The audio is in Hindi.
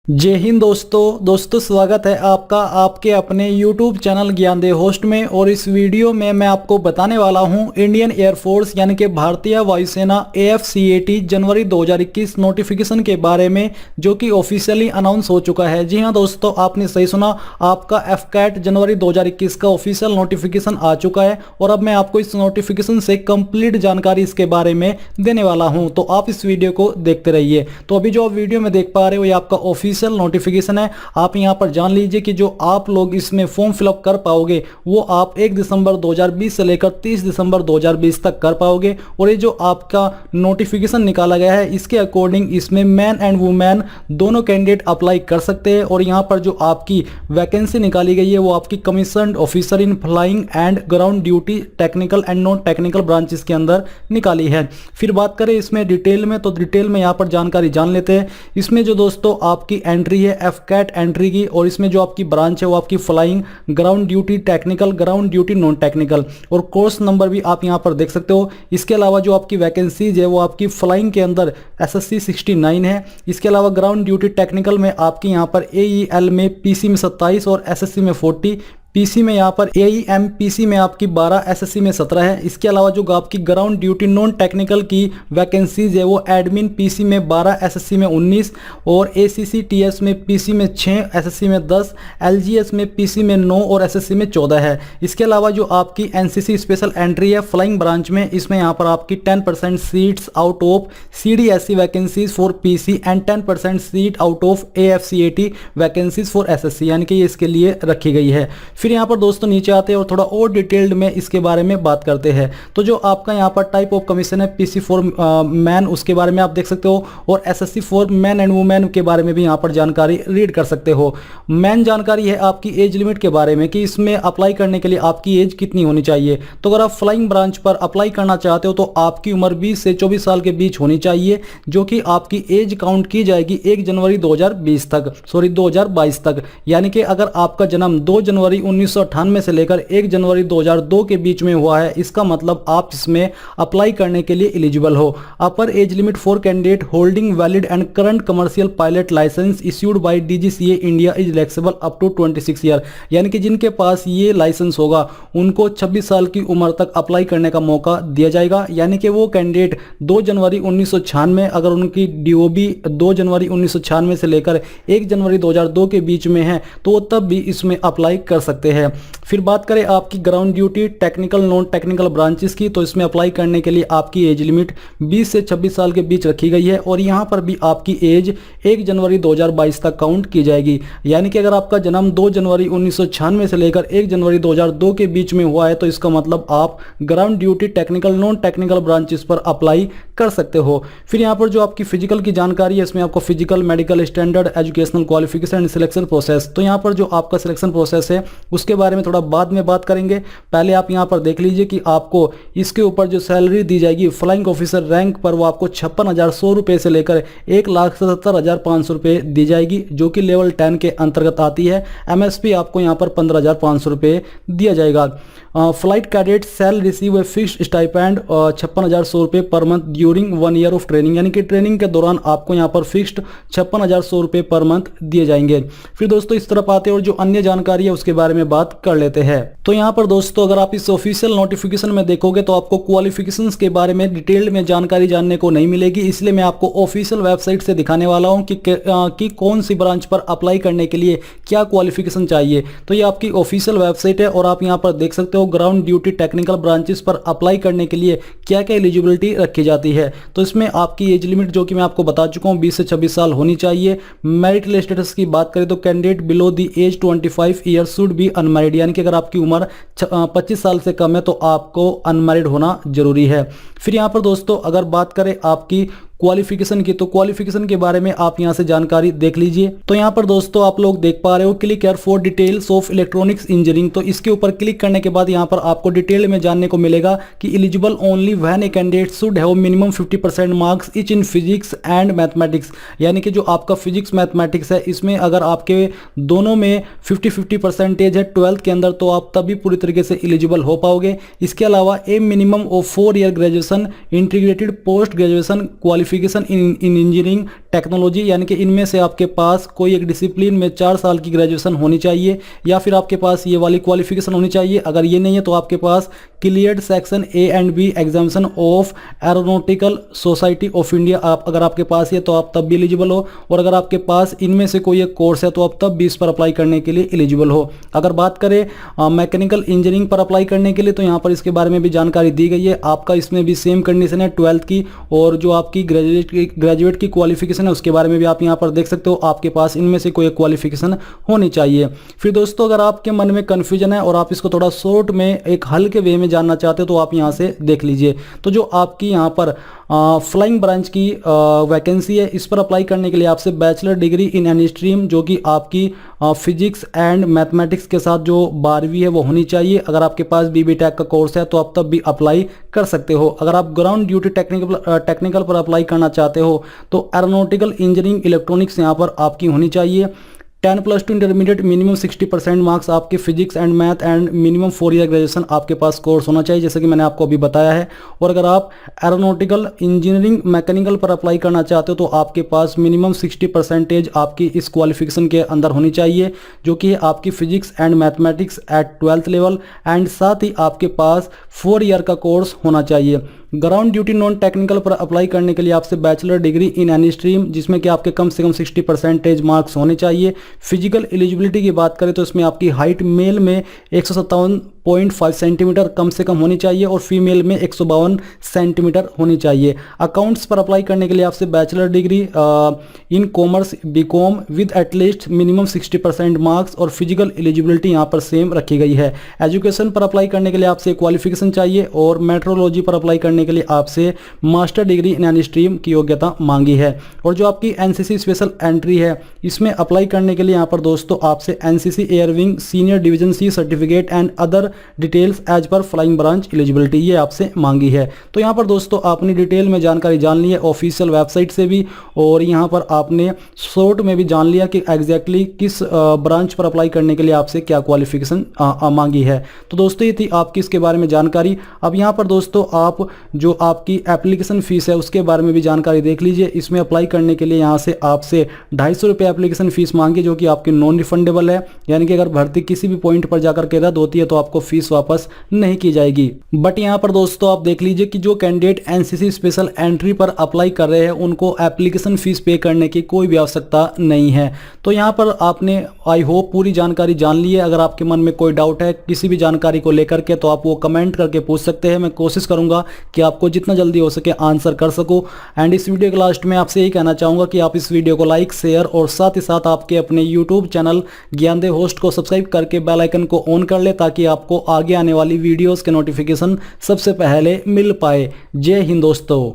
जय हिंद दोस्तों स्वागत है आपका आपके अपने YouTube चैनल ज्ञानदेव होस्ट में। और इस वीडियो में मैं आपको बताने वाला हूं इंडियन एयरफोर्स यानी कि भारतीय वायुसेना AFCAT जनवरी 2021 नोटिफिकेशन के बारे में, जो कि ऑफिशियली अनाउंस हो चुका है। जी हां दोस्तों, आपने सही सुना, आपका FCAT जनवरी 2021 का ऑफिशियल नोटिफिकेशन आ चुका है। और अब मैं आपको इस नोटिफिकेशन से कंप्लीट जानकारी इसके बारे में देने वाला हूँ, तो आप इस वीडियो को देखते रहिए। तो अभी जो आप वीडियो में देख पा रहे हो ये आपका ऑफिशियल नोटिफिकेशन है। आप यहां पर जान लीजिए कि जो आप लोग इसमें फॉर्म फिलअप कर पाओगे वो आप 1 दिसंबर 2020 से लेकर 30 दिसंबर 2020 तक कर पाओगे। और ये जो आपका नोटिफिकेशन निकाला गया है इसके अकॉर्डिंग इसमें मैन एंड वुमेन दोनों कैंडिडेट अप्लाई कर सकते हैं। और यहां पर जो आपकी वैकेंसी निकाली गई है वो आपकी commissioned officer in flying and ground duty technical and non technical branches के अंदर निकाली है। फिर बात करें इसमें डिटेल में, तो डिटेल में यहां पर जानकारी जान लेते हैं। इसमें जो दोस्तों आपकी एंट्री है FCAT एंट्री की, और इसमें जो आपकी ब्रांच है वो आपकी flying, ground duty technical, ground duty non technical, और कोर्स नंबर भी आप यहां पर देख सकते हो। इसके अलावा जो आपकी वैकेंसीज है वो आपकी फ्लाइंग के अंदर SSC 69 है। इसके अलावा ग्राउंड ड्यूटी टेक्निकल में आपकी यहां पर AEL में PC में 27 और SSC में 40, PC में यहाँ पर AEMPC में आपकी 12, SSC में 17 है। इसके अलावा जो आपकी ग्राउंड ड्यूटी नॉन टेक्निकल की वैकेंसीज है वो एडमिन PC में 12, SSC में 19, और ACCTS में PC में 6, SSC में 10, LGS में PC में 9 और SSC में 14 है। इसके अलावा जो आपकी NCC स्पेशल एंट्री है फ्लाइंग ब्रांच में, इसमें यहाँ पर आपकी 10% seats out of CDSC vacancies for PC and 10% seat out of AFCAT vacancies for SSC, यानी कि ये इसके लिए रखी गई है। फिर यहाँ पर दोस्तों नीचे आते हैं और थोड़ा और डिटेल्ड में इसके बारे में बात करते हैं। तो जो आपका यहाँ पर टाइप ऑफ कमीशन है PC फॉर मैन, उसके बारे में आप देख सकते हो, और SSC for man and women के बारे में भी यहाँ पर जानकारी रीड कर सकते हो। मैन जानकारी है आपकी एज लिमिट के बारे में कि इसमें अप्लाई करने के लिए आपकी एज कितनी होनी चाहिए। तो अगर आप फ्लाइंग ब्रांच पर अप्लाई करना चाहते हो तो आपकी उम्र 20 से 24 साल के बीच होनी चाहिए, जो कि आपकी एज काउंट की जाएगी 1 जनवरी 2022 तक। यानी कि अगर आपका जन्म 2 जनवरी 1998 से लेकर 1 जनवरी 2002 के बीच में हुआ है, इसका मतलब आप इसमें अप्लाई करने के लिए एलिजिबल हो। Upper age limit for candidate holding valid and current commercial pilot licence issued by DGCA India is flexible up to 26 year, यानी कि जिनके पास ये लाइसेंस होगा उनको 26 साल की उम्र तक अप्लाई करने का मौका दिया जाएगा। यानी कि वो कैंडिडेट 2 जनवरी 1996 अगर उनकी DOB 2 जनवरी 1996 से लेकर 1 जनवरी 2002 के बीच में है तो वो तब भी इसमें अप्लाई कर सकते हैं। फिर बात करें आपकी ground duty technical non technical branches की, तो इसमें अप्लाई करने के लिए आपकी एज लिमिट 20 से 26 साल के बीच रखी गई है। और यहाँ पर भी आपकी एज 1 जनवरी 2022 तक काउंट की जाएगी। यानी कि अगर आपका जन्म 2 जनवरी 1996 से लेकर 1 जनवरी 2002 के बीच में हुआ है तो इसका मतलब आप ground duty technical non technical branches पर अप्लाई कर सकते हो। फिर यहाँ पर जो आपकी फिजिकल की जानकारी है इसमें आपको physical, medical standard, educational qualification and selection process, तो यहाँ पर जो आपका सिलेक्शन प्रोसेस है उसके बारे में थोड़ा बाद में बात करेंगे। पहले आप यहाँ पर देख लीजिए कि आपको इसके ऊपर जो सैलरी दी जाएगी फ्लाइंग ऑफिसर रैंक पर वो आपको 56,100 रुपये से लेकर 1,77,500 रुपये दी जाएगी, जो कि लेवल 10 के अंतर्गत आती है। MSP आपको यहाँ पर 15,500 रुपये दिया जाएगा। Flight cadet will receive a fixed stipend 56,100 रुपये per month during 1 year of training, यानी कि ट्रेनिंग के दौरान आपको यहाँ पर फिक्स्ड 56,100 रुपये पर मंथ दिए जाएंगे। फिर दोस्तों इस तरफ आते हैं और जो अन्य जानकारी है उसके बारे में बात कर लेते हैं। तो यहाँ पर दोस्तों अगर आप इस ऑफिशियल नोटिफिकेशन में देखोगे तो आपको क्वालिफिकेशंस के बारे में डिटेल में जानकारी जानने को नहीं मिलेगी, इसलिए मैं आपको ऑफिशियल वेबसाइट से दिखाने वाला हूँ कि कौन सी ब्रांच पर अप्लाई करने के लिए क्या क्वालिफिकेशन चाहिए। तो ये आपकी ऑफिशियल वेबसाइट है और आप यहाँ पर देख सकते हो ग्राउंड ड्यूटी टेक्निकल ब्रांचेस पर अप्लाई करने के लिए क्या क्या एलिजिबिलिटी रखी जाती है। तो इसमें आपकी एज लिमिट जो कि मैं आपको बता चुका हूँ 20 से 26 साल होनी चाहिए। मैरिटल स्टेटस की बात करें तो candidate below the age 25 year should be unmarried, यानी कि अगर आपकी उम्र 25 साल से कम है तो आपको अनमैरिड होना जरूरी है। फिर यहाँ पर दोस्तों अगर बात करें आपकी क्वालिफिकेशन की, तो क्वालिफिकेशन के बारे में आप यहां से जानकारी देख लीजिए। तो यहां पर दोस्तों आप लोग देख पा रहे हो click here for details of electronics engineering, तो इसके ऊपर क्लिक करने के बाद यहां पर आपको डिटेल में जानने को मिलेगा कि eligible only when a candidate should have minimum 50% marks etch in physics and mathematics, यानी कि जो आपका फिजिक्स मैथमेटिक्स है इसमें अगर आपके दोनों में 50-50 परसेंटेज है 12th के अंदर तो आप तभी पूरी तरीके से एलिजिबल हो पाओगे। इसके अलावा ए minimum of 4 year graduation integrated post graduation qualification qualification in engineering technology, यानी कि इनमें से आपके पास कोई एक डिसिप्लिन में 4 साल की ग्रेजुएशन होनी चाहिए, या फिर आपके पास ये वाली क्वालिफिकेशन होनी चाहिए। अगर ये नहीं है तो आपके पास cleared section A and B examination of aeronautical society of India अगर आपके पास है तो आप तब भी एलिजिबल हो, और अगर आपके पास इनमें से कोई एक कोर्स है तो आप तब भी इस पर अप्लाई करने के लिए एलिजिबल हो। अगर बात करें मैकेनिकल इंजीनियरिंग पर अप्लाई करने के लिए तो यहाँ पर इसके बारे में भी जानकारी दी गई है। आपका इसमें भी सेम कंडीशन है 12th की, और जो आपकी ग्रेजुएट की क्वालिफिकेशन है उसके बारे में भी आप यहाँ पर देख सकते हो, आपके पास इनमें से कोई एक क्वालिफिकेशन होनी चाहिए। फिर दोस्तों अगर आपके मन में कन्फ्यूजन है और आप इसको थोड़ा शॉर्ट में एक हल्के वे में जानना चाहते हो तो आप यहाँ से देख लीजिए। तो जो आपकी यहाँ पर फ्लाइंग ब्रांच की वैकेंसी है, इस पर अप्लाई करने के लिए आपसे bachelor degree in any stream जो कि आपकी फिजिक्स एंड मैथमेटिक्स के साथ जो 12वीं है वो होनी चाहिए। अगर आपके पास बीबी टेक का कोर्स है तो आप तब भी अप्लाई कर सकते हो। अगर आप ग्राउंड ड्यूटी टेक्निकल पर अप्लाई करना चाहते हो तो एरोनॉटिकल इंजीनियरिंग इलेक्ट्रॉनिक्स यहाँ पर आपकी होनी चाहिए। 10+2 इंटरमीडिएट मिनिमम 60% मार्क्स आपके physics and math and minimum 4 year graduation आपके पास कोर्स होना चाहिए, जैसे कि मैंने आपको अभी बताया है। और अगर आप एरोनॉटिकल इंजीनियरिंग मैकेनिकल पर अप्लाई करना चाहते हो तो आपके पास मिनिमम 60% आपकी इस क्वालिफिकेशन के अंदर होनी चाहिए, जो कि आपकी physics and mathematics eight 12th level, and साथ ही आपके पास 4 ईयर का कोर्स होना चाहिए। ग्राउंड ड्यूटी नॉन टेक्निकल पर अप्लाई करने के लिए आपसे bachelor degree in any stream जिसमें कि आपके कम से कम 60% मार्क्स होने चाहिए। फिजिकल एलिजिबिलिटी की बात करें तो इसमें आपकी हाइट मेल में 157.5 सेंटीमीटर कम से कम होनी चाहिए और फीमेल में 152 सेंटीमीटर होनी चाहिए। अकाउंट्स पर अप्लाई करने के लिए आपसे bachelor degree in commerce BCom with at least minimum 60% marks और फिजिकल एलिजिबिलिटी यहाँ पर सेम रखी गई है। एजुकेशन पर अप्लाई करने के लिए आपसे क्वालिफिकेशन चाहिए और मेट्रोलॉजी पर अप्लाई करने के लिए आपसे master degree in any stream की योग्यता मांगी है। और जो आपकी एनसीसी स्पेशल एंट्री है इसमें अप्लाई करने के लिए यहाँ पर दोस्तों आपसे NCC air wing senior division C certificate and other details as per flying branch eligibility ये आपसे मांगी है। तो यहाँ पर दोस्तों आपने डिटेल में जानकारी जान ली है ऑफिशियल वेबसाइट से भी, और यहाँ पर आपने शॉर्ट में भी जान लिया कि एग्जैक्टली किस ब्रांच पर अप्लाई करने के लिए आपसे क्या क्वालिफिकेशन मांगी है। तो दोस्तों ये थी आपकी इसके बारे में जानकारी। अब यहाँ पर दोस्तों आप जो आपकी एप्लीकेशन फीस है उसके बारे में भी जानकारी देख लीजिए। इसमें अप्लाई करने के लिए यहाँ से आपसे 250 रुपये एप्लीकेशन फीस मांगी, जो कि आपकी नॉन रिफंडेबल है, यानी कि अगर भर्ती किसी भी पॉइंट पर जाकर के रद्द होती है तो आपको फीस वापस नहीं की जाएगी। बट यहाँ पर दोस्तों आप देख लीजिए कि जो कैंडिडेट एनसीसी स्पेशल एंट्री पर अप्लाई कर रहे हैं उनको एप्लीकेशन फीस पे करने की कोई भी आवश्यकता नहीं है। तो यहाँ पर आपने आई होप पूरी जानकारी जान ली है। अगर आपके मन में कोई डाउट है किसी भी जानकारी को लेकर के तो आप वो कमेंट करके पूछ सकते हैं। मैं कोशिश करूंगा कि आपको जितना जल्दी हो सके आंसर कर सकूं। एंड इस वीडियो के लास्ट में आपसे यही कहना चाहूंगा कि आप इस वीडियो को लाइक शेयर और साथ ही साथ आपके अपने यूट्यूब चैनल ज्ञानदेव होस्ट को सब्सक्राइब करके बेल आइकन को ऑन कर ले, ताकि आपको आगे आने वाली वीडियोस के नोटिफिकेशन सबसे पहले मिल पाए। जय हिंद दोस्तों।